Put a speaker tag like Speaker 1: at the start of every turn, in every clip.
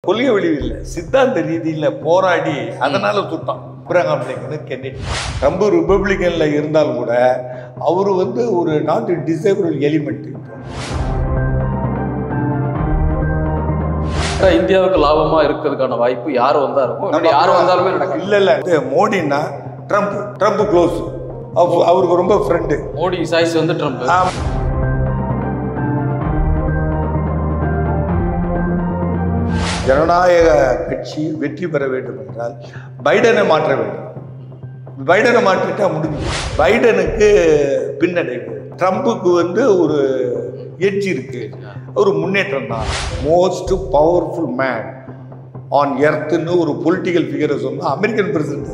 Speaker 1: கொள்கை வழி இல்லை, சித்தாந்த ரீதியில் போராடி அதனால சுட்டான் அப்ரஹாம் லிங்கன் கென்னடி. ட்ரம்ப் ரிப்பப்ளிகன்ல இருந்தாலும் கூட அவரு ஒரு நாட் டிசேபிள் எலிமெண்ட்.
Speaker 2: இந்தியாவுக்கு லாபமா இருக்கிறதுக்கான வாய்ப்பு யார் வந்தா இருக்கும், யார் வந்தாலுமே நடக்கும்.
Speaker 1: இல்ல மோடினா ட்ரம்ப் க்ளோஸ், அவருக்கு ரொம்ப ஃப்ரெண்டு.
Speaker 2: Modi choice Trump.
Speaker 1: ஜனநாயக கட்சி வெற்றி பெற வேண்டும் என்றால் பைடனை மாற்ற வேண்டும். பைடனை மாற்றிட்டா முடிஞ்சு. பைடனுக்கு பின்னடைவு, ட்ரம்புக்கு ஒரு எட்ஜ் இருக்கு, ஒரு முன்னேற்றம் தான். மோஸ்ட் பவர்ஃபுல் மேன் ஆன் எர்த்னு ஒரு பொலிட்டிக்கல் ஃபிகரை சொன்னா அமெரிக்கன் பிரசிடென்ட்.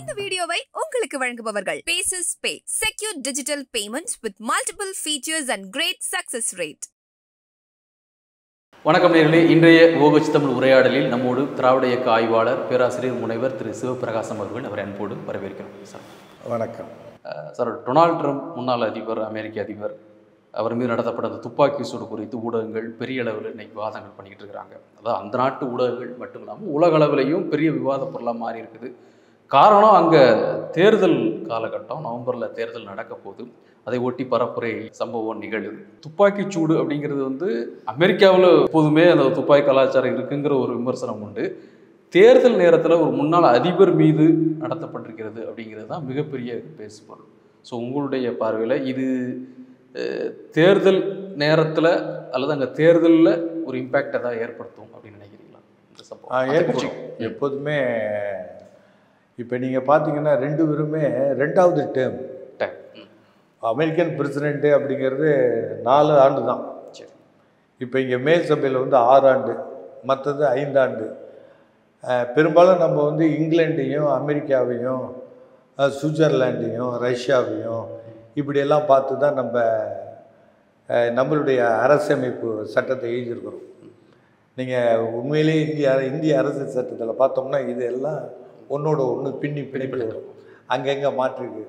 Speaker 3: இந்த வீடியோவை உங்களுக்கு வழங்குபவர்கள் Paces Pay, secure digital payments with multiple features and great success rate.
Speaker 2: வணக்கம் நேயர்களே, இன்றைய ஓகச் தமிழ் உரையாடலில் நம்மோடு திராவிட இயக்க ஆய்வாளர் பேராசிரியர் முனைவர் திரு சிவபிரகாசம் அவர்கள். அவரை அன்போடு வரவேற்கிறோம் சார்.
Speaker 1: வணக்கம்
Speaker 2: சார். டொனால்டு ட்ரம்ப் முன்னாள் அதிபர், அமெரிக்க அதிபர், அவர் மீது நடத்தப்பட்ட அந்த துப்பாக்கி சூடு குறித்து ஊடகங்கள் பெரிய அளவில் இன்னைக்கு விவாதங்கள் பண்ணிக்கிட்டு இருக்கிறாங்க. அதாவது அந்த நாட்டு ஊடகங்கள் மட்டும் இல்லாமல் உலக அளவிலையும் பெரிய விவாத பொருளாக மாறி இருக்குது. காரணம், அங்கே தேர்தல் காலகட்டம், நவம்பரில் தேர்தல் நடக்க போகுது. அதை ஒட்டி பரப்புரை சம்பவம் நிகழுது. துப்பாக்கி சூடு அப்படிங்கிறது அமெரிக்காவில் எப்போதுமே அந்த துப்பாக்கி கலாச்சாரம் இருக்குங்கிற ஒரு விமர்சனம் உண்டு. தேர்தல் நேரத்தில் ஒரு முன்னாள் அதிபர் மீது நடத்தப்பட்டிருக்கிறது அப்படிங்கிறது தான் மிகப்பெரிய பேசுபொருள். ஸோ உங்களுடைய பார்வையில் இது தேர்தல் நேரத்தில் அல்லது அங்கே தேர்தலில் ஒரு இம்பேக்ட் எதாவது ஏற்படுத்தும் அப்படின்னு நினைக்கிறீங்களா? இந்த சம்பவம்
Speaker 1: எப்போதுமே இப்போ நீங்கள் பார்த்தீங்கன்னா ரெண்டு பேருமே ரெண்டாவது டேர்ம். அமெரிக்கன் பிரசிடெண்ட்டு அப்படிங்கிறது 4 ஆண்டு தான்.
Speaker 2: சரி.
Speaker 1: இப்போ இங்கே மேல் சபையில் 6 ஆண்டு, மற்றது 5 ஆண்டு. பெரும்பாலும் நம்ம இங்கிலாண்டையும் அமெரிக்காவையும் சுவிட்சர்லாண்டையும் ரஷ்யாவையும் இப்படியெல்லாம் பார்த்து தான் நம்மளுடைய அரசமைப்பு சட்டத்தை எழுதியிருக்கிறோம். நீங்கள் உண்மையிலேயே இந்திய அரசியல் சட்டத்தில் பார்த்தோம்னா இது எல்லாம் ஒன்றோட ஒன்று பின்னி வரும், அங்கங்கே மாற்றிருக்கு.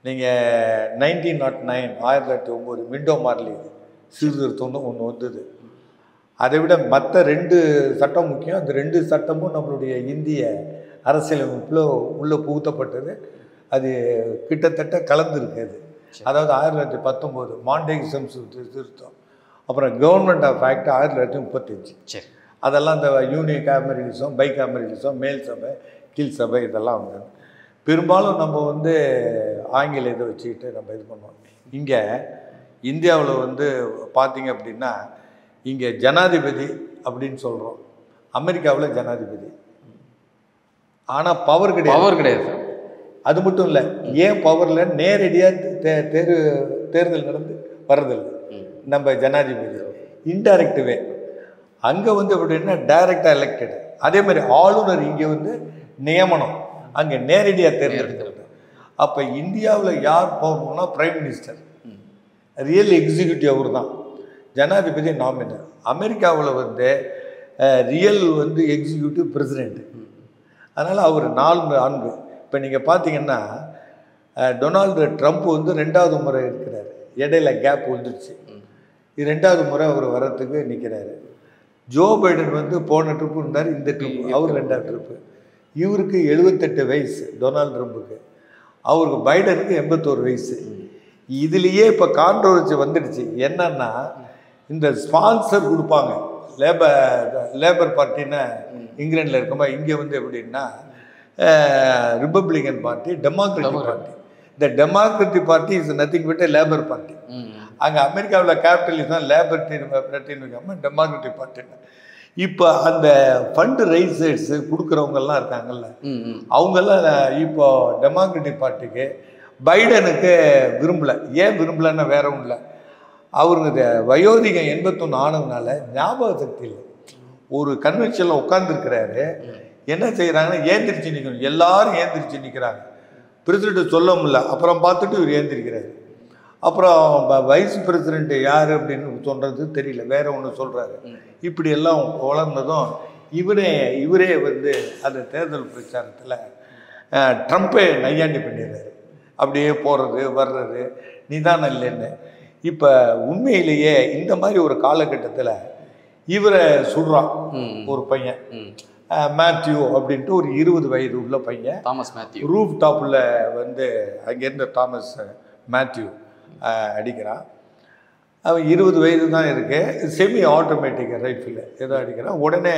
Speaker 1: நீங்கள் 1909 1909 மிண்டோ மார்லி சீர்திருத்தம்னு ஒன்று வந்தது. அதை விட மற்ற 2 சட்டம் முக்கியம். அந்த 2 சட்டமும் நம்மளுடைய இந்திய அரசியலமைப்பில் உள்ளே புகுத்தப்பட்டது. அது கிட்டத்தட்ட கலந்துருக்குது. அதாவது 1919 மாண்டேக் செம்ஸ் திருத்தம், அப்புறம் கவர்மெண்ட் ஆஃப் ஆக்ட் 1935.
Speaker 2: சரி.
Speaker 1: அதெல்லாம் இந்த யூனியன் கேமரலிசம், பை கேமரலிசம், மேல் சபை கீழ் சபை இதெல்லாம் வந்தது. பெரும்பாலும் நம்ம ஆங்கில இதை வச்சுக்கிட்டு நம்ம இது பண்ணுவோம். இங்கே இந்தியாவில் பார்த்தீங்க அப்படின்னா இங்கே ஜனாதிபதி அப்படின்னு சொல்கிறோம், அமெரிக்காவில் ஜனாதிபதி. ஆனால் பவர் கிடையாது. அது மட்டும் இல்லை, ஏன் பவரில் நேரடியாக தேர்தல் நடந்து வர்றதில்லை நம்ம ஜனாதிபதி, இன்டைரக்டிவே. அங்கே எப்படின்னா டைரக்டாக எலெக்டடு. அதே மாதிரி ஆளுநர் இங்கே நியமனம், அங்கே நேரடியாக தேர்ந்தெடுக்கிறது. அப்போ இந்தியாவில் யார் போகணும்னா பிரைம் மினிஸ்டர், ரியல் எக்ஸிக்யூட்டிவ் அவர் தான், ஜனாதிபதி நாமினல். அமெரிக்காவில் ரியல் எக்ஸிக்யூட்டிவ் பிரசிடெண்ட். அதனால் அவர் 4 ஆண்டு. இப்போ நீங்கள் பார்த்தீங்கன்னா டொனால்டு ட்ரம்ப் 2வது முறை இருக்கிறார். இடையில கேப் வந்துடுச்சு. இது 2வது முறை அவர் வர்றதுக்கு நிற்கிறாரு. ஜோ பைடன் போன ட்ரிப்பு இருந்தார், இந்த ட்ரிப்பு அவர் 2வது ட்ரிப்பு. இவருக்கு 78 வயசு டொனால்டு ட்ரம்புக்கு, அவருக்கு பைடனுக்கு 81 வயசு. இதுலேயே இப்போ கான்ட்ரோவர்சி வந்துடுச்சு. என்னன்னா, இந்த ஸ்பான்சர் கொடுப்பாங்க, லேபர் பார்ட்டின்னு இங்கிலாண்டில் இருக்கும்போது இங்கே எப்படின்னா ரிப்பப்ளிகன் பார்ட்டி, டெமோக்ராட்டிக் பார்ட்டி. இந்த democratic party is nothing but labour party. அங்கே அமெரிக்காவில் கேபிட்டலிசம் லேபர் பார்ட்டின்னு வைக்காமல் டெமோக்ராட்டிக் பார்ட்டின்னு. இப்போ அந்த ஃபண்டு ரைசர்ஸு கொடுக்குறவங்கெல்லாம் இருக்காங்கல்ல, அவங்கெல்லாம் இப்போ டெமோக்ராட்டிக் பார்ட்டிக்கு பைடனுக்கு விரும்பலை. ஏன் விரும்பலைன்னா வேற ஒன்றும் இல்லை, அவருக்கு வயோதிகம் 81 ஆனதுனால ஞாபக சக்தி இல்லை. ஒரு கன்வென்ஷனில் உட்காந்துருக்கிறாரு, என்ன செய்கிறாங்கன்னா ஏந்திரிச்சு நிற்கணும், எல்லாரும் ஏந்திரிச்சு நிற்கிறாங்க. பிரசிடென்ட் சொல்ல முடியல, அப்புறம் பார்த்துட்டு இவர் ஏந்திரிக்கிறாரு. அப்புறம் வைஸ் பிரசிடென்ட் யார் அப்படின்னு சொல்கிறது தெரியல, வேற ஒன்று சொல்கிறாரு. இப்படியெல்லாம் வளர்ந்ததும் இவரே அந்த தேர்தல் பிரச்சாரத்தில் ட்ரம்ப்பே நையாண்டி பண்ணிடுறாரு. அப்படியே போகிறது வர்றது நிதானம் இல்லைன்னு. இப்போ உண்மையிலேயே இந்த மாதிரி ஒரு காலகட்டத்தில் இவரை சுடுறான் ஒரு பையன், மேத்யூ அப்படின்ட்டு ஒரு 20 வயது உள்ள பையன்,
Speaker 2: தாமஸ் மேத்யூ.
Speaker 1: ரூஃப் டாப்பில் வந்து அங்கேருந்து தாமஸ் மேத்யூ அடிக்கிறான். அவன் 20 வயது தான் இருக்கு, செமி ஆட்டோமேட்டிக் ரைஃபிள் ஏதோ அடிக்கிறான். உடனே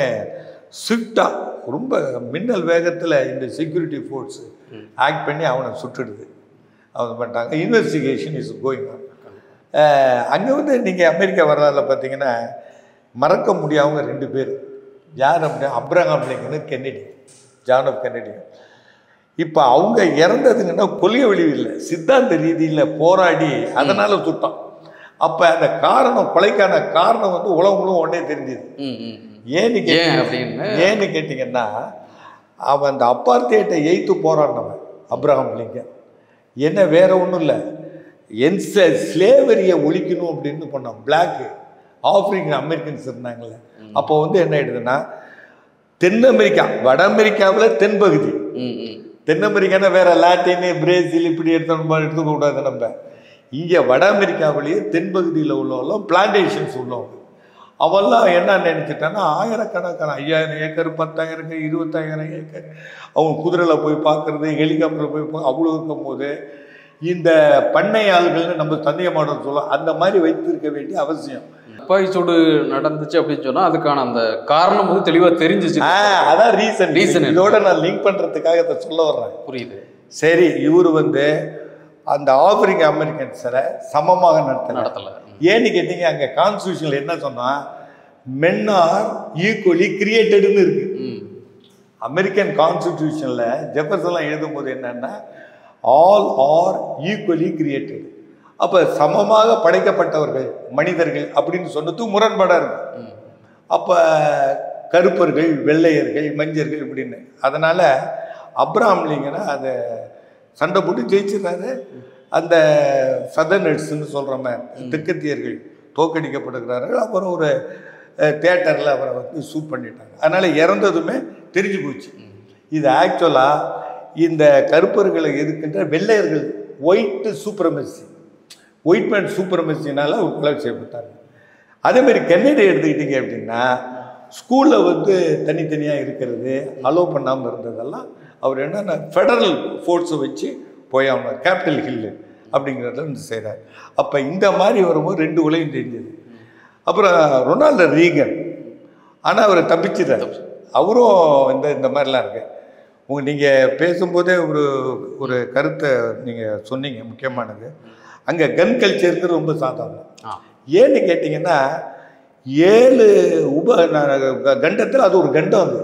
Speaker 1: ஸ்விஃப்டாக ரொம்ப மின்னல் வேகத்தில் இந்த செக்யூரிட்டி ஃபோர்ஸ் ஆக்ட் பண்ணி அவனை சுட்டுடுது. அவன் பண்ணிட்டாங்க. Investigation is going on. அங்கே வந்து நீங்கள் அமெரிக்கா வரலாறுல பார்த்தீங்கன்னா மறக்க முடியாதவங்க 2 பேர். யார் அப்படின்னா Abraham Lincoln, Kennedy, John F Kennedy. இப்போ அவங்க இறந்ததுங்கன்னா கொள்கை வழிவு இல்லை, சித்தாந்த ரீதியில் போராடி அதனால் சுட்டான். அப்போ அந்த காரணம், கொலைக்கான காரணம் வந்து உலகங்களும் உடனே தெரிஞ்சுது. ஏன்னு கேட்டிங்கன்னா அவன் அந்த அப்பார்த்தேட்டை எய்த்து போராடினவன் அப்ரஹாம் லிங்கன். என்ன வேற ஒன்றும் இல்லை, ஸ்லேவரியை ஒழிக்கணும் அப்படின்னு பண்ணான். பிளாக்கு ஆப்பிரிக்கன் அமெரிக்கன்ஸ் இருந்தாங்கல்ல, அப்போ வந்து என்ன ஆயிடுதுன்னா தென் அமெரிக்கா, வட அமெரிக்காவில் தென்பகுதி, தென் அமெரிக்கானா வேற லாட்டின், பிரேசில் இப்படி எடுத்துக்க கூடாது. நம்ம இங்கே வட அமெரிக்காவிலேயே தென்பகுதியில் உள்ளவெல்லாம் பிளான்டேஷன்ஸ் உள்ளவங்க. அவெல்லாம் என்ன நினைச்சிட்டான்னா ஆயிரக்கணக்கான 5000 ஏக்கர், 10,000 ஏக்கர், 20,000 ஏக்கர் அவங்க குதிரையில் போய் பார்க்குறது, ஹெலிகாப்டரில் போய் அவ்வளோ இருக்கும் போது இந்த பண்ணை ஆள்கள்னு நம்ம சந்தேகமானோம் சொல்லுவோம். அந்த மாதிரி வைத்திருக்க வேண்டிய அவசியம்.
Speaker 2: துப்பாக்கி சூடு நடந்துச்சு அப்படின்னு சொன்னால் அதுக்கான அந்த காரணம் வந்து தெளிவாக தெரிஞ்சிச்சு.
Speaker 1: அதான் ரீசன். இதோட நான் லிங்க் பண்ணுறதுக்காக இதை சொல்ல வர்றேன்.
Speaker 2: புரியுது.
Speaker 1: சரி, இவர் வந்து அந்த ஆப்பிரிக்க அமெரிக்கன்ஸரை சமமாக நடத்தலை. ஏன்னு கேட்டீங்க, அங்கே கான்ஸ்டியூஷனில் என்ன சொன்னால் மென் ஆர் ஈக்குவலி கிரியேட்டடுன்னு இருக்கு. அமெரிக்கன் கான்ஸ்டியூஷனில் ஜெஃபர்சன்லாம் எழுதும் போது என்னன்னா ஆல் ஆர் ஈக்குவலி கிரியேட்டட். அப்போ சமமாக படைக்கப்பட்டவர்கள் மனிதர்கள் அப்படின்னு சொன்னது முரண்பாடாக இருக்கு. அப்போ கருப்பர்கள், வெள்ளையர்கள், மஞ்சர்கள் இப்படின்னு. அதனால் அப்ரஹாம் லிங்கனை அதை சண்டை போட்டு ஜெயிச்சிடறாரு. அந்த சதர்னர்ஸ்ன்னு சொல்கிறோமே, தெற்கத்தியர்கள் தோக்கடிக்கப்படுகிறார்கள். அப்புறம் ஒரு தியேட்டரில் அவரை வந்து ஷூட் பண்ணிட்டாங்க. அதனால் இறந்ததுமே தெரிஞ்சு போச்சு. இது ஆக்சுவலாக இந்த கருப்பர்களை எதிர்க்கின்ற வெள்ளையர்கள் ஒயிட்டு சூப்பரமெசி, ஒயிட் மேன் சூப்பரமெசினால் அவர் கொலை செய்யப்பட்டாங்க. அதேமாதிரி கென்னடி எடுத்துக்கிட்டீங்க அப்படின்னா ஸ்கூலில் வந்து தனித்தனியாக இருக்கிறது அலோவ் பண்ணாமல் இருந்ததெல்லாம் அவர் என்னென்ன ஃபெடரல் ஃபோர்ஸை வச்சு போய் அவங்க கேபிட்டல் ஹில்லு அப்படிங்கிறத வந்து செய்கிறார். அப்போ இந்த மாதிரி வரும்போது 2 உலகம் தெரிஞ்சது. அப்புறம் ரொனால்டு ரீகன், ஆனால் அவர் தப்பிச்சிட்டார். அவரும் இந்த மாதிரிலாம் இருக்கு. நீங்கள் பேசும்போதே ஒரு கருத்தை நீங்கள் சொன்னீங்க முக்கியமானது. அங்கே கன் கல்ச்சருக்கு ரொம்ப சாதாரணம். ஏன்னு கேட்டிங்கன்னா 7 கண்டத்தில் அது ஒரு கண்டம். அது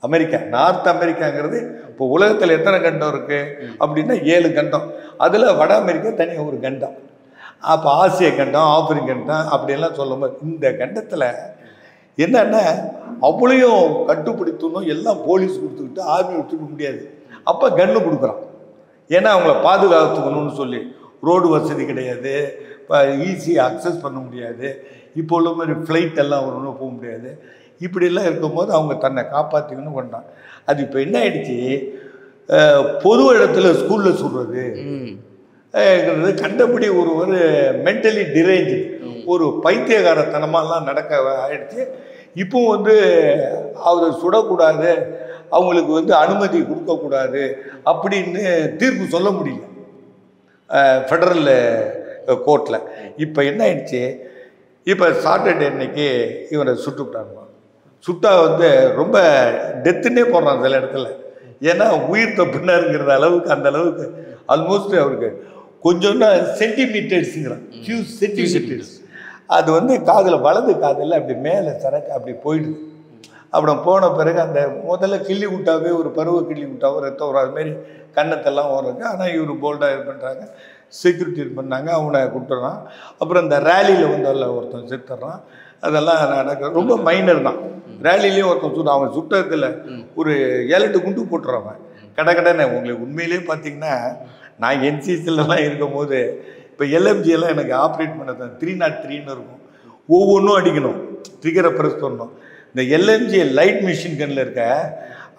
Speaker 1: அமெரிக்கா, நார்த் அமெரிக்காங்கிறது இப்போ உலகத்தில் எத்தனை கண்டம் இருக்குது அப்படின்னா 7 கண்டம். அதில் வட அமெரிக்கா தனியாக ஒரு கண்டம். அப்போ ஆசிய கண்டம், ஆப்பிரிக்க கண்டம் அப்படியெல்லாம் சொல்லும்போது இந்த கண்டத்தில் என்னென்னா அவ்வளையும் கட்டுப்பிடித்தணும். எல்லாம் போலீஸ் கொடுத்துக்கிட்டு ஆர்மி வச்சுக்க முடியாது. அப்போ கன்று கொடுக்குறான். ஏன்னா அவங்கள பாதுகாத்துக்கணும்னு சொல்லி. ரோடு வசதி கிடையாது, இப்போ ஈஸியாக அக்சஸ் பண்ண முடியாது. இப்போ உள்ள மாதிரி ஃப்ளைட் எல்லாம் ஒன்றும் போக முடியாது. இப்படிலாம் இருக்கும்போது அவங்க தன்னை காப்பாற்றிக்கணும் கொண்டான். அது இப்போ என்ன ஆயிடுச்சு, பொது இடத்துல ஸ்கூலில் சொல்கிறது கண்டபடி ஒரு மென்டலி டிரேஞ்சு, ஒரு பைத்தியகாரத்தனமாலாம் நடக்க ஆயிடுச்சு. இப்போ வந்து அவரை சுடக்கூடாது, அவங்களுக்கு வந்து அனுமதி கொடுக்கக்கூடாது அப்படின்னு தீர்ப்பு சொல்ல முடியல ஃபெடரல் கோர்ட்டில். இப்போ என்ன ஆயிடுச்சு, இப்போ சாட்டர்டே அன்னைக்கு இவரை சுட்டுவிட்டாங்க. சுட்டா வந்து ரொம்ப டெத்துன்னே போடுறான் சில இடத்துல. ஏன்னா உயிர் தப்புனாருங்கிற அளவுக்கு, அந்த அளவுக்கு ஆல்மோஸ்ட் அவருக்கு கொஞ்சோன்னா சென்டிமீட்டர்ஸுங்கிறான், ஃபியூ சென்டிமீட்டர்ஸ். அது வந்து காதில், வலது காதில் அப்படி மேலே சரக்கு அப்படி போயிடுது. அப்புறம் போன பிறகு அந்த முதல்ல கிள்ளி விட்டாவே, ஒரு பருவ கிள்ளி விட்டாவோ ரத்தம் வரும், அதுமாரி கன்னத்தெல்லாம் ஓடுறது. ஆனால் இவர் போல்டாக இது பண்ணுறாங்க, செக்யூரிட்டி இது பண்ணாங்க, அவனை கொடுத்துட்றான். அப்புறம் இந்த ரேலியில் வந்தால ஒருத்தன் செத்துறான். அதெல்லாம் நடக்க ரொம்ப மைனர் தான். ரேலிலையும் ஒருத்தன் சுட்டு, அவன் சுட்டத்தில் ஒரு 7-8 குண்டு போட்டுறான் கடை. உங்களுக்கு உண்மையிலே பார்த்தீங்கன்னா நான் என்சிசிலலாம் இருக்கும் போது இப்போ எல்எம்ஜியெல்லாம் எனக்கு ஆப்ரேட் பண்ண 303ன்னு இருக்கும். ஒவ்வொன்றும் அடிக்கணும், ட்ரிகரை ப்ரெஸ் பண்ணணும். இந்த எல்எம்ஜி லைட் மிஷின் கன்னில் இருக்க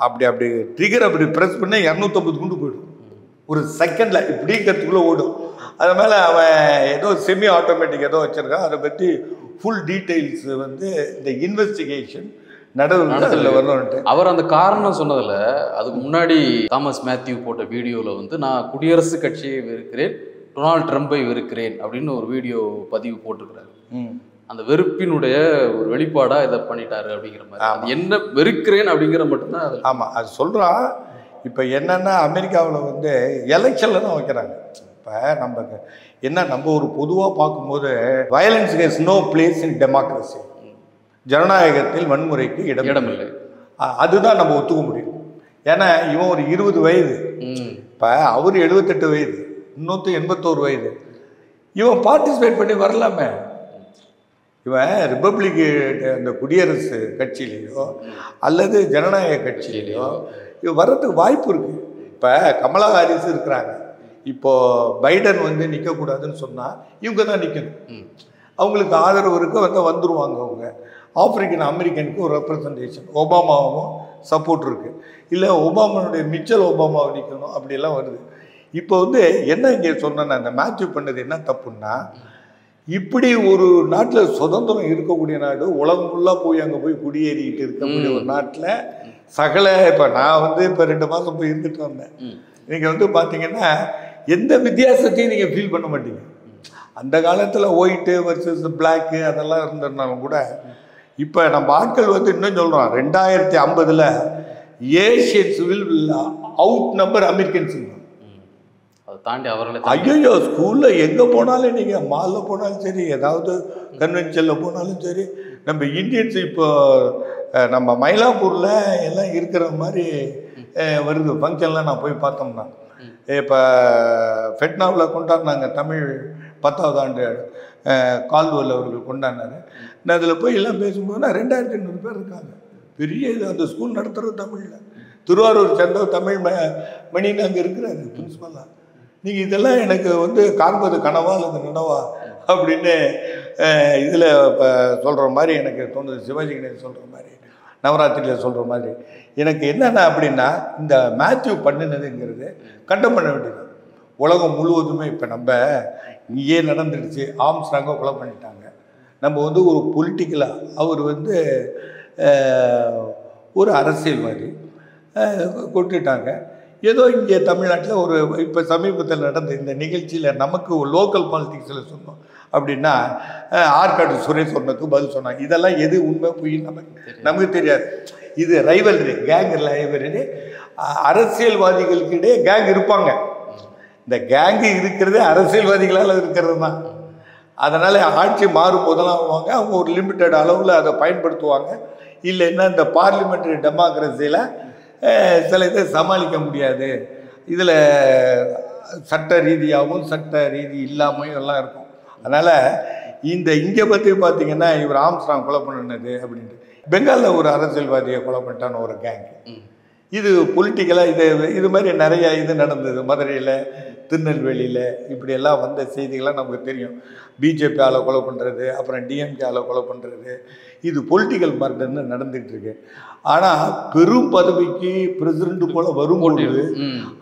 Speaker 1: அப்படி ட்ரிகர் அப்படி ப்ரெஸ் பண்ணால் 250 குண்டு போய்டும் ஒரு செகண்டில். இப்படிங்கிறதுக்குள்ளே ஓடும். அது மேலே அவன் ஏதோ செமி ஆட்டோமேட்டிக் ஏதோ வச்சுருக்கான். அதை பற்றி ஃபுல் டீட்டெயில்ஸ் வந்து இந்த இன்வெஸ்டிகேஷன் நடவடிக்கை வரணும்ட்டு
Speaker 2: அவர் அந்த காரணம் சொன்னதில் அதுக்கு முன்னாடி தாமஸ் மேத்யூ போட்ட வீடியோவில் வந்து நான் குடியரசுக் கட்சியை வெறுக்கிறேன், டொனால்ட் ட்ரம்பை வெறுக்கிறேன் அப்படின்னு ஒரு வீடியோ பதிவு போட்டிருக்கிறாரு. அந்த வெறுப்பினுடைய ஒரு வெளிப்பாடாக இதை பண்ணிட்டாரு அப்படிங்கிற மாதிரி. என்ன வெறுக்கிறேன் அப்படிங்கிற மட்டும்தான் அது.
Speaker 1: ஆமாம், அது சொல்கிறான். இப்போ என்னென்னா அமெரிக்காவில் வந்து எலெக்ஷனில் தான் வைக்கிறாங்க. இப்போ நம்ம ஒரு பொதுவாக பார்க்கும்போது violence is no place in democracy, ஜனநாயகத்தில் வன்முறைக்கு இடமில்லை. அதுதான் நம்ம ஒத்துக்க முடியும். ஏன்னா இவன் ஒரு 20 வயது, இப்போ அவர் 78 வயது, இன்னொருத்த 81 வயது. இவன் பார்ட்டிசிபேட் பண்ணி வரலாமே. இவன் ரிப்பப்ளிக் அந்த குடியரசு கட்சியிலையோ அல்லது ஜனநாயக கட்சியிலையோ இவன் வர்றதுக்கு வாய்ப்பு இருக்குது. இப்போ கமலா ஹாரிஸ் இருக்கிறாங்க. இப்போது பைடன் வந்து நிற்கக்கூடாதுன்னு சொன்னால் இவங்க தான் நிற்கணும். அவங்களுக்கு ஆதரவு இருக்க வந்துடுவாங்க. அவங்க ஆப்பிரிக்கன் அமெரிக்கனுக்கு ஒரு ரெப்ரசன்டேஷன், ஒபாமாவும் சப்போர்ட் இருக்குது. இல்லை ஒபாமாவுடைய மிச்சல் ஒபாமாவை நிற்கணும், அப்படியெல்லாம் வருது. இப்போ வந்து என்ன இங்கே சொன்னேன்னா, அந்த மேத்யூ பண்ணது என்ன தப்புன்னா, இப்படி ஒரு நாட்டில் சுதந்திரம் இருக்கக்கூடிய நாடு, உலகம் ஃபுல்லாக போய் அங்கே போய் குடியேறிக்கிட்டு இருக்கக்கூடிய ஒரு நாட்டில் சகல இப்போ நான் வந்து இப்போ 2 மாதம் போய் இருந்துட்டு வந்தேன். நீங்கள் வந்து பார்த்தீங்கன்னா எந்த வித்தியாசத்தையும் நீங்கள் ஃபீல் பண்ண மாட்டீங்க. அந்த காலத்தில் ஒயிட்டு வர்சஸ் பிளாக்கு அதெல்லாம் இருந்ததுனாலும் கூட இப்போ நம்ம ஆட்கள் வந்து இன்னும் சொல்கிறோம், 2050 Asians will out number Americans.
Speaker 2: அதை தாண்டி அவர்களை
Speaker 1: ஐயோ, ஸ்கூலில் எங்கே போனாலும் நீங்கள் மாலில் போனாலும் சரி, ஏதாவது கன்வென்ஷனில் போனாலும் சரி, நம்ம இந்தியன்ஸ் இப்போ நம்ம மயிலாப்பூரில் எல்லாம் இருக்கிற மாதிரி வருது. ஃபங்க்ஷன்லாம் நான் போய் பார்த்தோம்னா, இப்போ ஃபெட்னாவில் கொண்டாடினாங்க தமிழ் 10வது ஆண்டு கால்டுவெல் அவர்கள் கொண்டாடினார். நான் அதில் போய் எல்லாம் பேசும்போது 2500 பேர் இருக்காங்க. பெரிய இது அந்த ஸ்கூல் நடத்துகிறது தமிழில். திருவாரூர் சேர்ந்த தமிழ் மணின்னு அங்கே இருக்கிறாரு பிரின்ஸ்பலாக. நீங்கள் இதெல்லாம் எனக்கு வந்து காண்பது கனவா அல்லது நினவா அப்படின்னு இதில் இப்போ சொல்கிற மாதிரி எனக்கு தோணுது. சிவாஜி கணேசன் சொல்கிற மாதிரி, நவராத்திரியில் சொல்கிற மாதிரி எனக்கு என்னென்ன அப்படின்னா, இந்த மேத்யூ பண்ணினதுங்கிறது கண்டம் பண்ண வேண்டியது. உலகம் முழுவதுமே இப்போ நம்ம இங்கேயே நடந்துடுச்சு. ஆம்ஸ்ட்ராங்கை கொலை பண்ணிட்டாங்க. நம்ம வந்து ஒரு பொலிட்டிக்கலாக அவர் வந்து ஒரு அரசியல்வாதி கொட்டுட்டாங்க. ஏதோ இங்கே தமிழ்நாட்டில் ஒரு இப்போ சமீபத்தில் நடந்த இந்த நிகழ்ச்சியில் நமக்கு லோக்கல் பாலிட்டிக்ஸில் சொன்னோம் அப்படின்னா, ஆற்காடு சுரேஷ் சொன்னதுக்கு பதில் சொன்னாங்க. இதெல்லாம் எது உண்மை பொய் நமக்கு தெரியாது. இது ரைவல்ரி, கேங் ரைவல்ரி. அரசியல்வாதிகளுக்கிடையே கேங் இருப்பாங்க. இந்த கேங்கு இருக்கிறது அரசியல்வாதிகளால் இருக்கிறது தான். அதனால் ஆட்சி மாறும் போதெல்லாம் வருவாங்க. அவங்க ஒரு லிமிட்டட் அளவில் அதை பயன்படுத்துவாங்க. இல்லைன்னா இந்த பார்லிமெண்ட்ரி டெமோக்ரஸியில் சில இதை சமாளிக்க முடியாது. இதில் சட்ட ரீதியாகவும் சட்ட ரீதி இல்லாமையும் எல்லாம் இருக்கும். அதனால் இங்கே பற்றி பார்த்தீங்கன்னா, இவர் ஆம்ஸ்ட்ராங் கொலை பண்ணினது அப்படின்ட்டு பெங்காலில் ஒரு அரசியல்வாதியை கொலை பண்ணிட்டான ஒரு கேங்கு. இது பொலிட்டிக்கலாக இது மாதிரி நிறையா இது நடந்தது. மதுரையில், திருநெல்வேலியில் இப்படியெல்லாம் வந்த செய்திகள்லாம் நமக்கு தெரியும். பிஜேபி ஆளை கொலை பண்ணுறது, அப்புறம் டிஎம்கே ஆளை கொலை பண்ணுறது, இது பொலிட்டிக்கல் மர்டர்னு நடந்துகிட்டு இருக்கு. ஆனால் பெரும் பதவிக்கு பிரசிடண்ட் போல வரும்போது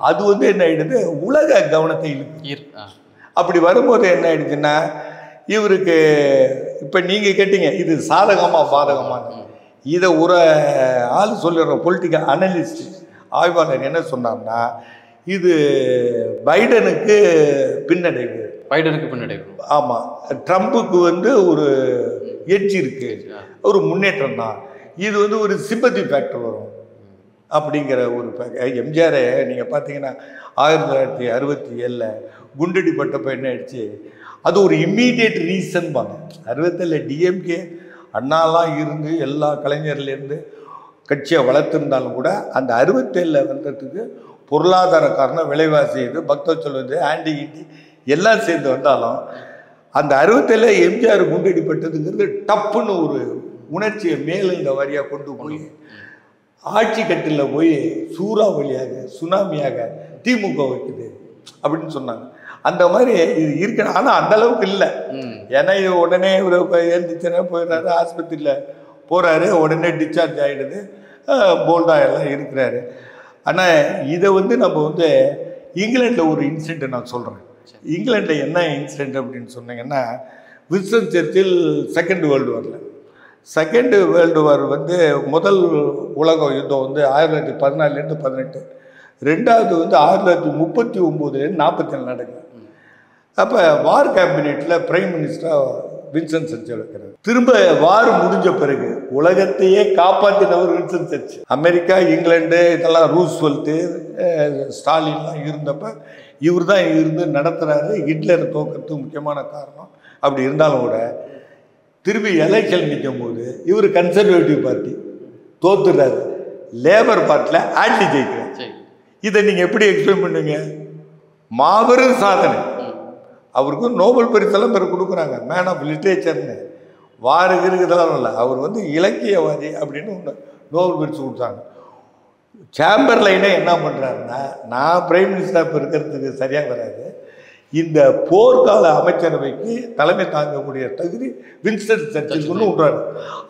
Speaker 1: அது வந்து என்ன ஆயிடுது, உலக கவனத்தை இழுக்கு. அப்படி வரும்போது என்ன ஆயிடுச்சுன்னா, இவருக்கு இப்போ நீங்கள் கேட்டீங்க இது சாதகமாக பாதகமாக, இதை ஒரு ஆள் சொல்லிடுறோம், பொலிட்டிக்கல் அனலிஸ்ட் ஆய்வாளர் என்ன சொன்னார்னா, இது பைடனுக்கு பின்னடைவு. ஆமாம், ட்ரம்புக்கு வந்து ஒரு எட்ஜ் இருக்கு, ஒரு முன்னேற்றம் தான். இது வந்து ஒரு சிம்பத்தி ஃபேக்டர் வரும் அப்படிங்கிற ஒரு எம்ஜிஆரை நீங்கள் பார்த்தீங்கன்னா 1967 குண்டடிப்பட்டப்போ என்ன ஆயிடுச்சு, அது ஒரு இம்மீடியட் ரீசன் பாங்க. 67 டிஎம்கே அண்ணாலாம் இருந்து எல்லா கலைஞர்லேருந்து கட்சியை வளர்த்துருந்தாலும் கூட அந்த 67 வந்ததுக்கு பொருளாதார காரணம், விலைவாசி, இது பக்தவச்சல் வந்து ஆண்டி கிண்டி எல்லாம் சேர்ந்து வந்தாலும் அந்த 67 எம்ஜிஆர் குண்டடிப்பட்டதுங்கிறது டப்புன்னு ஒரு உணர்ச்சியை மேலே இந்த வரியாக கொண்டு போய் ஆட்சி கட்டில் போய் சூறாவளியாக சுனாமியாக திமுக வைக்குது அப்படின்னு சொன்னாங்க. அந்த மாதிரி இது இருக்கணும். ஆனால் அந்த அளவுக்கு இல்லை. ஏன்னா இது உடனே ஒரு எழுந்துச்சுன்னா போயிடுறாரு, ஆஸ்பத்திரியில் போகிறாரு, உடனே டிஸ்சார்ஜ் ஆகிடுது, போல்டாக எல்லாம் இருக்கிறாரு. ஆனால் இதை வந்து நம்ம வந்து இங்கிலாண்டில் ஒரு இன்சிடென்ட் நான் சொல்கிறேன். இங்கிலாண்டில் என்ன இன்சிடென்ட் அப்படின்னு சொன்னீங்கன்னா, வின்ஸ்டன் சர்ச்சில் செகண்ட் வேர்ல்டு வாரில் செகண்ட் வேர்ல்டு வார் வந்து முதல் உலக யுத்தம் வந்து 1914 18, ரெண்டாவது வந்து 1939 47 நடக்குது. அப்போ வார் கேபினெட்டில் பிரைம் மினிஸ்டராக வின்ஸ்டன் சர்ச்சில் வைக்கிறார். திரும்ப வார் முடிஞ்ச பிறகு உலகத்தையே காப்பாற்றினவர் வின்ஸ்டன் சர்ச்சில். அமெரிக்கா, இங்கிலாந்து இதெல்லாம் ரூஸ்வெல்ட்டு, ஸ்டாலின்லாம் இருந்தப்ப இவர் தான் இருந்து நடத்துகிறாரு. ஹிட்லரை தோக்கிறதுக்கு முக்கியமான காரணம். அப்படி இருந்தாலும் கூட திரும்பி எலெக்ஷன் நிற்கும் போது இவர் கன்சர்வேட்டிவ் பார்ட்டி தோத்துறாரு, லேபர் பார்ட்டியில் ஆட்லி ஜெயிக்கிறார். இதை நீங்கள் எப்படி எக்ஸ்பிளைன் பண்ணுவீங்க? மாபெரும் சாதனை. அவருக்கு நோபல் பரிசெல்லாம் பேர் கொடுக்குறாங்க, மேன் ஆஃப் லிட்ரேச்சர்னு. வாருக்கு இதெல்லாம் இல்லை, அவர் வந்து இலக்கியவாதி அப்படின்னு ஒன்று நோபல் பரிசு கொடுத்தாங்க. சேம்பர்லைனே என்ன பண்ணுறாருன்னா, நான் பிரைம் மினிஸ்டராக இப்போ இருக்கிறதுக்கு சரியாக வராது, இந்த போர்க்கால அமைச்சரவைக்கு தலைமை தாங்கக்கூடிய தகுதி வின்ஸ்டன் சர்ச்சில் கொண்டு விட்றாரு.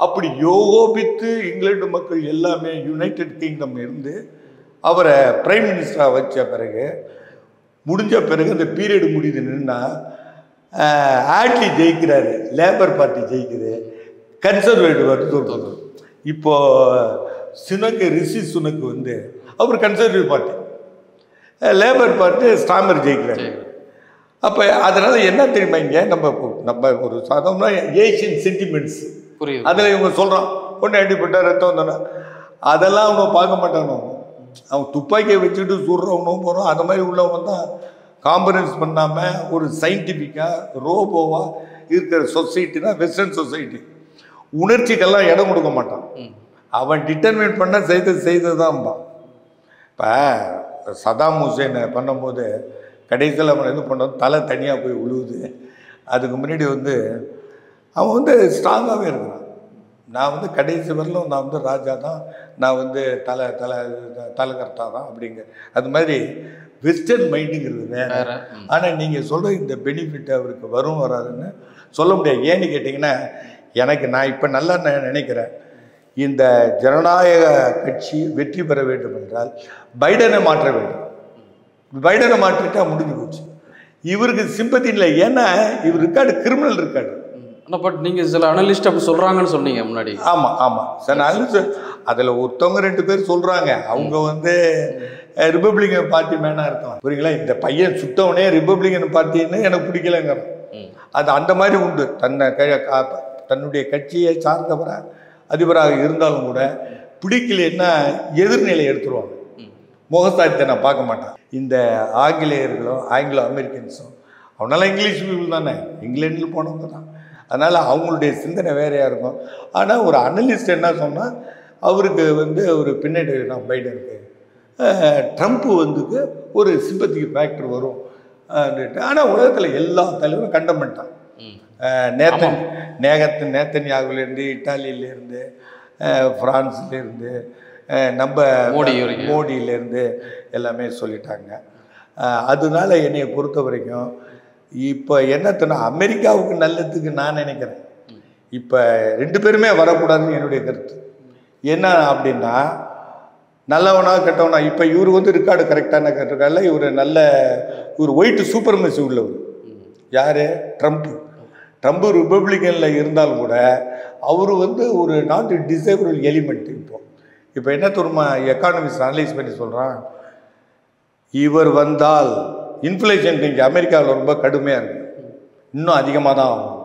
Speaker 1: அப்படி யோகோபித்து இங்கிலாந்து மக்கள் எல்லாமே யுனைடெட் கிங்டம் இருந்து அவரை பிரைம் மினிஸ்டராக வச்ச பிறகு முடிஞ்ச பிறகு அந்த பீரியடு முடியுது நின்னா ஆட்லி ஜெயிக்கிறாரு, லேபர் பார்ட்டி ஜெயிக்குது, கன்சர்வேட்டிவ் பார்ட்டி தோற்றது. இப்போது ரிஷி சுனக்கு வந்து அவர் Conservative party, Labour party Starmer ஜெயிக்கிறாரு. அப்போ அதனால் என்ன தெரியுமா, இங்கே நம்ம ஒரு சாதாரண ஏஷியன் சென்டிமெண்ட்ஸ் அதில் இவங்க சொல்கிறான், ஒன்று அடிப்பட்ட ரத்தம் வந்தோன்னா அதெல்லாம் அவங்க பார்க்க மாட்டானோ. அவன் துப்பாக்கியை வச்சுட்டு சுடுறவனும் போகிறோம். அந்த மாதிரி உள்ளவன் தான் காம்பரன்ஸ் பண்ணாமல் ஒரு சயின்டிஃபிக்காக ரோபோவாக இருக்கிற சொசைட்டினா வெஸ்டர்ன் சொசைட்டி. உணர்ச்சிக்கெல்லாம் இடம் கொடுக்க மாட்டான். அவன் டிட்டர்மின் பண்ண செய்தது தான்பான். இப்போ சதாம் ஹுசேனை பண்ணும்போது கடைசியில் அவன் இது பண்ணது தலை தனியாக போய் விழுவுது. அதுக்கு முன்னாடி வந்து அவன் வந்து ஸ்ட்ராங்காகவே இருக்கிறான். நான் வந்து கடைசி வரலும் நான் வந்து ராஜா தான், நான் வந்து தலைகர்த்தா தான் அப்படிங்க. அது மாதிரி வெஸ்டர்ன் மைண்டுங்கிறது வேறு. ஆனால் நீங்கள் சொல்கிற இந்த பெனிஃபிட் அவருக்கு வரும் வராதுன்னு சொல்ல முடியாது. ஏன்னு கேட்டிங்கன்னா, நான் இப்போ நல்லா நினைக்கிறேன், இந்த ஜனநாயக கட்சி வெற்றி பெற வேண்டும் என்றால் பைடனை மாற்ற வேண்டும். பைடனை மாற்றிட்டா முடிஞ்சு போச்சு. இவருக்கு சிம்பத்தி இல்லை, ஏன்னா இவர் இருக்காடு கிரிமினல் இருக்காடு.
Speaker 2: ஆனால் பட் நீங்கள் சில அனலிஸ்ட் அப்படி சொல்கிறாங்கன்னு சொன்னீங்க முன்னாடி.
Speaker 1: ஆமாம் சார், அனலிஸ்ட் அதில் ஒருத்தவங்க 2 பேர் சொல்கிறாங்க, அவங்க வந்து ரிப்பப்ளிகன் பார்ட்டி மேனாக இருக்கலாம். புரியுங்களா? இந்த பையன் சுத்தவனே ரிப்பப்ளிகன் பார்ட்டின்னு எனக்கு பிடிக்கலைங்க. அது அந்த மாதிரி உண்டு. தன்னுடைய கட்சியை சார்ந்தவராக அதிபராக இருந்தாலும் கூட பிடிக்கலன்னா எதிர்நிலை எடுத்துருவாங்க. முகசாயத்தை நான் பார்க்க மாட்டேன். இந்த ஆங்கிலேயர்களும் ஆங்கிலோ அமெரிக்கன்ஸும் அவனால இங்கிலீஷ் பீப்புள் தானே, இங்கிலாண்டில் போனவங்க தான். அதனால் அவங்களுடைய சிந்தனை வேறையாக இருக்கும். ஆனால் ஒரு அனலிஸ்ட் என்ன சொன்னால், அவருக்கு வந்து ஒரு பின்னாடி நான் பைடனுக்கு ட்ரம்ப் வந்துக்கு ஒரு சிம்பத்திக்கு ஃபேக்டர் வரும் அப்படின்ட்டு. ஆனால் உலகத்தில் எல்லா தலைவரும் கண்டம் பண்ணிட்டான். நேத்தன்யாகுலேருந்து, இட்டாலியிலேருந்து, ஃப்ரான்ஸ்லேருந்து, நம்ம மோடியிலேருந்து எல்லாமே சொல்லிட்டாங்க. அதனால என்னை பொறுத்த வரைக்கும் இப்போ என்னத்துனா அமெரிக்காவுக்கு நல்லதுக்கு நான் நினைக்கிறேன். இப்போ 2 பேருமே வரக்கூடாதுன்னு என்னுடைய கருத்து. என்ன அப்படின்னா, நல்லவனா கெட்டவனா, இப்போ இவர் வந்து ரெக்கார்டு கரெக்டான கேட்டிருக்கால, இவர் ஒயிட் சூப்பர்மசி உள்ளவர். யார்? ட்ரம்ப் ரிப்பப்ளிகனில் இருந்தாலும் கூட அவர் வந்து ஒரு நாட் டிசேபிள் எலிமெண்ட். இப்போ என்ன தெரியுமா, எக்கானமிஸ்ட் அனலைஸ் பண்ணி சொல்கிறான், இவர் வந்தால் இன்ஃப்ளேஷன் இங்கே அமெரிக்காவில் ரொம்ப கடுமையாக இருக்குது, இன்னும் அதிகமாக தான் ஆகும்.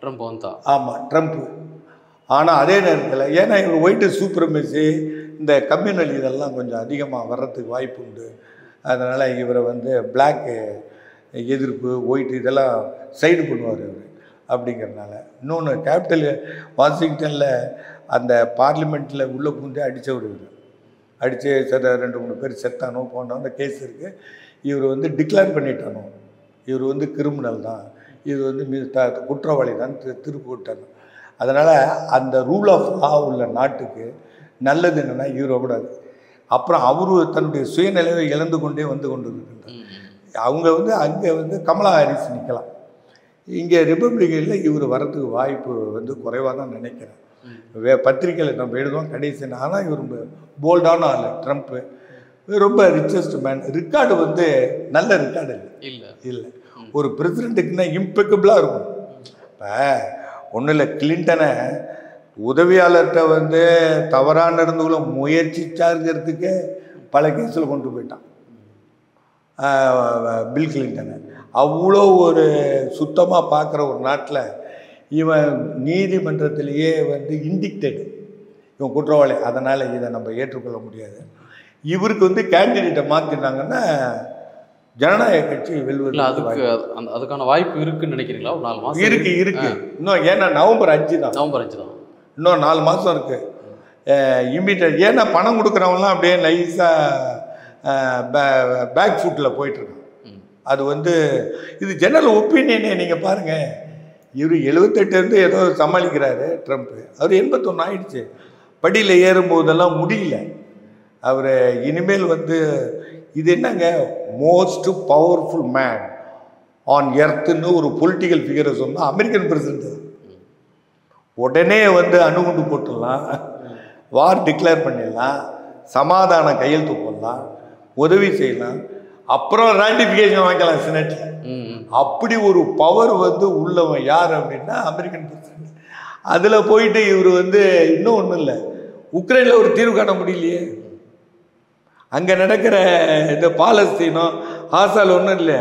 Speaker 2: ட்ரம்ப் வந்தா? ஆமாம்,
Speaker 1: ட்ரம்ப்பு. ஆனால் அதே நேரத்தில் ஏன்னா இவர் ஒயிட்டு சூப்பர்மெசி, இந்த கம்யூனல் இதெல்லாம் கொஞ்சம் அதிகமாக வர்றதுக்கு வாய்ப்பு உண்டு. அதனால் இவரை வந்து பிளாக்கு எதிர்ப்பு, ஒயிட்டு இதெல்லாம் சைடு பண்ணுவார் இவர் அப்படிங்கிறதுனால. இன்னொன்று, கேபிட்டல் வாஷிங்டனில் அந்த பார்லிமெண்ட்டில் உள்ளே பூந்து அடித்தவர் இவர். அடித்து 2-3 பேர் செத்தானோ போனோம், அந்த கேஸ் இருக்குது. இவர் வந்து டிக்ளேர் பண்ணிட்டானோ, இவர் வந்து கிரிமினல் தான், இது வந்து குற்றவாளி தான் திருப்பி விட்டாங்க. அதனால் அந்த ரூல் ஆஃப் லா உள்ள நாட்டுக்கு நல்லது என்னென்னா இவரை கூடாது. அப்புறம் அவரு தன்னுடைய சுயநிலையை இழந்து கொண்டே வந்து கொண்டு இருக்கின்றார். அவங்க வந்து அங்கே வந்து கமலா ஹாரிஸ் நிற்கலாம், இங்கே ரிப்பப்ளிகனில் இவர் வரதுக்கு வாய்ப்பு வந்து குறைவாக தான் நினைக்கிறேன். பத்திரிக்கையில் நம்ம எழுதுவோம் கடைசி. ஆனால் இவர் போல்டான ஆள் ட்ரம்ப்பு, ரொம்ப ரிச்சஸ்ட் மேன். ரெக்கார்டு வந்து நல்ல ரெக்கார்டு இல்லை. ஒரு பிரசிடெண்ட்டுக்குன்னா இம்பெக்கபிளாக இருக்கும். இப்போ ஒன்றும் இல்லை, கிளின்டனை உதவியாளர்கிட்ட வந்து தவறாக நடந்துக்குள்ள முயற்சிச்சாருங்கிறதுக்கே பல கேஸில் கொண்டு போயிட்டான் பில் கிளின்டனை. அவ்வளோ ஒரு சுத்தமாக பார்க்குற ஒரு நாட்டில் இவன் நீதிமன்றத்திலேயே வந்து இண்டிக்டட், இவன் குற்றவாளி, அதனால் இதை நம்ம ஏற்றுக்கொள்ள முடியாது. இவருக்கு வந்து கேண்டிடேட்டை மாற்றினாங்கன்னா ஜனநாயக கட்சி வெல்வது.
Speaker 2: அதுக்கான வாய்ப்பு இருக்குன்னு நினைக்கிறீங்களா? ஒரு 4 மாதம்
Speaker 1: இருக்கு இன்னும். ஏன்னா நவம்பர் 5 தான், இன்னும் 4 மாதம் இருக்கு. இம்மீடியட். ஏன்னா பணம் கொடுக்குறவங்களாம் அப்படியே நைஸாக பேக் ஃபுட்டில் போயிட்டுருக்கான். அது வந்து இது ஜெனரல் ஒப்பீனியனே. நீங்கள் பாருங்கள், இவர் 78 ஏதோ சமாளிக்கிறாரு ட்ரம்ப். அவர் 81 ஆயிடுச்சு. படியில் ஏறும்போதெல்லாம் முடியல அவர். இனிமேல் வந்து இது என்னங்க, மோஸ்ட் பவர்ஃபுல் மேன் ஆன் எர்த்துன்னு ஒரு பொலிட்டிக்கல் ஃபிகரை சொன்னால் அமெரிக்கன் பிரசிடென்ட். உடனே வந்து அணுகுண்டு போட்டுடலாம், வார் டிக்ளேர் பண்ணிடலாம், சமாதான கையெழுத்து போடலாம், உதவி செய்யலாம், அப்புறம் ராட்டிஃபிகேஷன் வாங்கிக்கலாம் செனட்டில். அப்படி ஒரு பவர் வந்து உள்ளவன் யார் அப்படின்னா அமெரிக்கன் பிரசிடென்ட். அதில் போயிட்டு இவர் வந்து இன்னும் ஒன்றும் இல்லை, உக்ரைனில் ஒரு தீர்வு காண முடியலையே. அங்கே நடக்கிற இந்த பாலஸ்தீனம் ஆசால் ஒன்றும் இல்லை,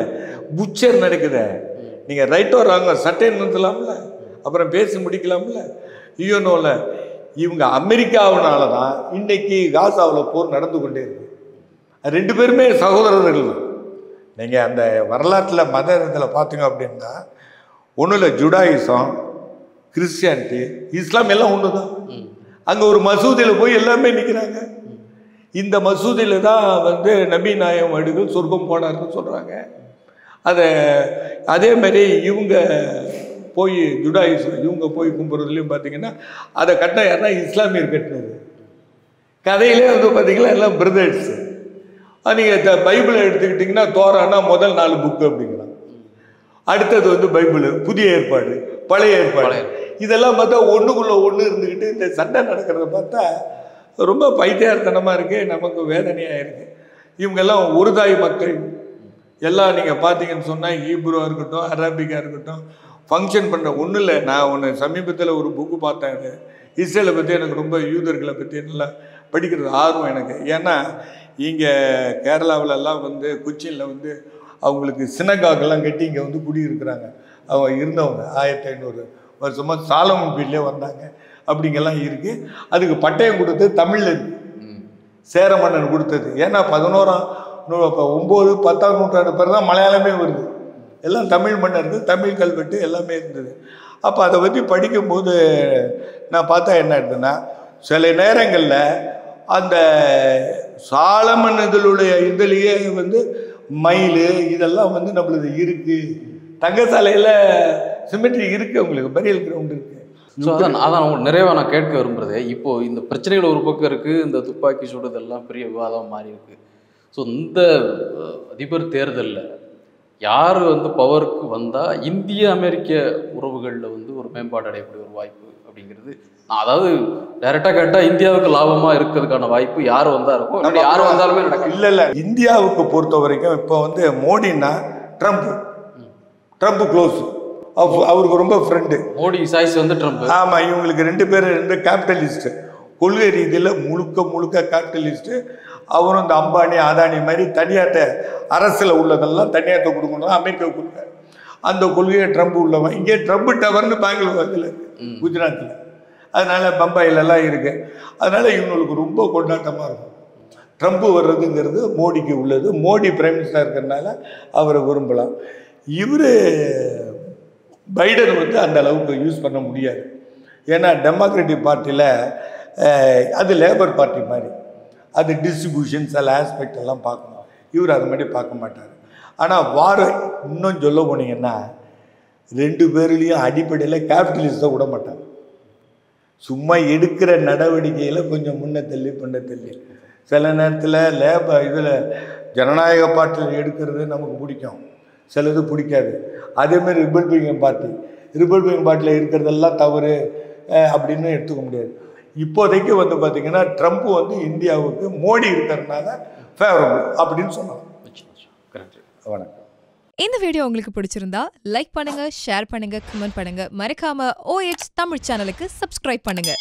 Speaker 1: புச்சர் நடக்குது. நீங்கள் ரைட்டோ ராங்க சட்டை நிறுத்தலாம்ல, அப்புறம் பேசி முடிக்கலாம்ல. யூஎன்ஓவில் இவங்க அமெரிக்காவினால தான் இன்னைக்கு காசாவில் போர் நடந்து கொண்டே இருக்கு. 2 பேருமே சகோதரர்கள். நீங்கள் அந்த வரலாற்றில் மத இதில் பார்த்தீங்க அப்படின்னா ஒன்றும் இல்லை, ஜுடாயிசம், கிறிஸ்டியானிட்டி, இஸ்லாம் எல்லாம் ஒன்று தான். அங்கே ஒரு மசூதியில் போய் எல்லாமே நிற்கிறாங்க. இந்த மசூதியில் தான் வந்து நபி நாயகம் வடிகள் சொர்க்கம் போனார்னு சொல்கிறாங்க. அதே மாதிரி இவங்க போய் ஜுடாயிசம் இவங்க போய் கும்பிட்றதுலையும் பார்த்தீங்கன்னா அதை கட்டின யாருன்னா இஸ்லாமியர் கட்டினது. கதையிலே வந்து பார்த்தீங்கன்னா எல்லாம் பிரதர்ஸ். நீங்கள் பைபிளை எடுத்துக்கிட்டிங்கன்னா தோரானா முதல் 4 புக்கு அப்படிங்கிறாங்க. அடுத்தது வந்து பைபிள், புதிய ஏற்பாடு, பழைய ஏற்பாடு. இதெல்லாம் பார்த்தா ஒன்றுக்குள்ளே ஒன்று இருந்துக்கிட்டு இந்த சண்டை நடக்கிறத பார்த்தா ரொம்ப பைத்தியார்த்தனமாக இருக்குது, நமக்கு வேதனையாக இருக்குது. இவங்கெல்லாம் ஒரு தாய் மக்கள் எல்லாம். நீங்கள் பார்த்தீங்கன்னு சொன்னால் ஹீப்ருவாக இருக்கட்டும், அரபிக்காக இருக்கட்டும், ஃபங்க்ஷன் பண்ணுற ஒன்றும் இல்லை. நான் ஒன்று சமீபத்தில் ஒரு புக்கு பார்த்தேன், இஸ்ரேலை பற்றி எனக்கு ரொம்ப, யூதர்களை பற்றி நல்லா படிக்கிறது ஆர்வம் எனக்கு. ஏன்னா இங்கே கேரளாவிலலாம் வந்து கொச்சினில் வந்து அவங்களுக்கு சினகாகெல்லாம் கட்டி இங்கே வந்து குடியிருக்கிறாங்க. அவங்க இருந்தவங்க 1500 வருஷமாக சாலமன் பீரியட்லேயே வந்தாங்க. அப்படிங்கெல்லாம் இருக்குது. அதுக்கு பட்டயம் கொடுத்தது தமிழில் இருக்குது, சேர மன்னன் கொடுத்தது. ஏன்னா 11ஆம் 9 10ஆம் நூற்றாண்டு பேர் தான் மலையாளமே வருது. எல்லாம் தமிழ் மன்னர்கள், தமிழ் கல்வெட்டு எல்லாமே இருந்தது. அப்போ அதை பற்றி படிக்கும்போது நான் பார்த்தா என்ன ஆயிடுதுன்னா, சில நேரங்களில் அந்த சாலமன் இதழுடைய இதுலேயே வந்து மயில் இதெல்லாம் வந்து நம்மளுது இருக்குது. தங்கசாலையில் சிமெட்ரி இருக்குது, உங்களுக்கு பரியல் கிரவுண்ட் இருக்குது.
Speaker 2: ஸோ அதான் நிறைவாக நான் கேட்க விரும்புகிறது, இப்போது இந்த பிரச்சனைகள் ஒரு பக்கம் இருக்குது, இந்த துப்பாக்கி சூடுதெல்லாம் பெரிய விவாதம் மாறி இருக்குது. ஸோ இந்த அதிபர் தேர்தலில் யார் வந்து பவருக்கு வந்தால் இந்திய அமெரிக்க உறவுகளில் வந்து ஒரு மேம்பாடு அடையக்கூடிய ஒரு வாய்ப்பு அப்படிங்கிறது, நான் அதாவது டைரெக்டாக கேட்டால் இந்தியாவுக்கு லாபமாக இருக்கிறதுக்கான வாய்ப்பு யார் வந்தால் இருக்கும், யார் வந்தாலுமே நடக்கும்.
Speaker 1: இல்லை இந்தியாவுக்கு பொறுத்த வரைக்கும் இப்போ வந்து மோடின்னா ட்ரம்ப் க்ளோஸ், அவருக்கு ரொம்ப ஃப்ரெண்டு.
Speaker 2: மோடி சாய்ஸ் வந்து ட்ரம்ப்.
Speaker 1: ஆமாம், இவங்களுக்கு 2 பேர் கேபிட்டலிஸ்ட்டு, கொள்கை ரீதியில் முழுக்க கேபிட்டலிஸ்ட்டு. அவரும் இந்த அம்பானி அதானி மாதிரி தனியார்ட்ட அரசில் உள்ளதெல்லாம் தனியார்ட்ட கொடுக்கணும், அமெரிக்காவுக்கு கொடுக்க. அந்த கொள்கையை ட்ரம்ப் உள்ளவன். இங்கே ட்ரம்ப் டவர்னு பெங்களூரில் இருக்குது, குஜராத்தில், அதனால் பம்பாயிலெல்லாம் இருக்குது. அதனால் இவங்களுக்கு ரொம்ப கொண்டாட்டமாக இருக்கும். ட்ரம்ப் வர்றதுங்கிறது மோடிக்கு உள்ளது. மோடி பிரைம் மினிஸ்டராக இருக்கிறதுனால அவரை விரும்பலாம். இவர் பைடன் வந்து அந்த அளவுக்கு யூஸ் பண்ண முடியாது. ஏன்னா டெமோக்ராட்டிக் பார்ட்டியில் அது லேபர் பார்ட்டி மாதிரி, அது டிஸ்ட்ரிபியூஷன் சில ஆஸ்பெக்ட் எல்லாம் பார்க்கணும். இவர் அது மாதிரி பார்க்க மாட்டார். ஆனால் இன்னும் சொல்ல போனீங்கன்னா 2 பேர்லேயும் அடிப்படையில் கேபிட்டலிஸ்ட்டை விட மாட்டாங்க. சும்மா எடுக்கிற நடவடிக்கையில் கொஞ்சம் முன்ன தள்ளி பண்ண தள்ளி, சில நேரத்தில் இதில் ஜனநாயக பார்ட்டியில் எடுக்கிறது நமக்கு பிடிக்கும், சிலது பிடிக்காது. அதேமாதிரி ரிப்பப்ளிகன் பார்ட்டியில் இருக்கிறதெல்லாம் தவறு அப்படின்னு எடுத்துக்க முடியாது. இப்போதைக்கு வந்து பார்த்திங்கன்னா ட்ரம்ப் வந்து இந்தியாவுக்கு மோடி இருக்கிறதுனால ஃபேவரபிள் அப்படின்னு சொன்னாங்க.
Speaker 2: கரெக்ட்.
Speaker 1: வணக்கம்.
Speaker 4: இந்த வீடியோ உங்களுக்கு பிடிச்சிருந்தா லைக் பண்ணுங்க, ஷேர் பண்ணுங்க, கமெண்ட் பண்ணுங்க. மறக்காம OH தமிழ் சேனலுக்கு சப்ஸ்கிரைப் பண்ணுங்க.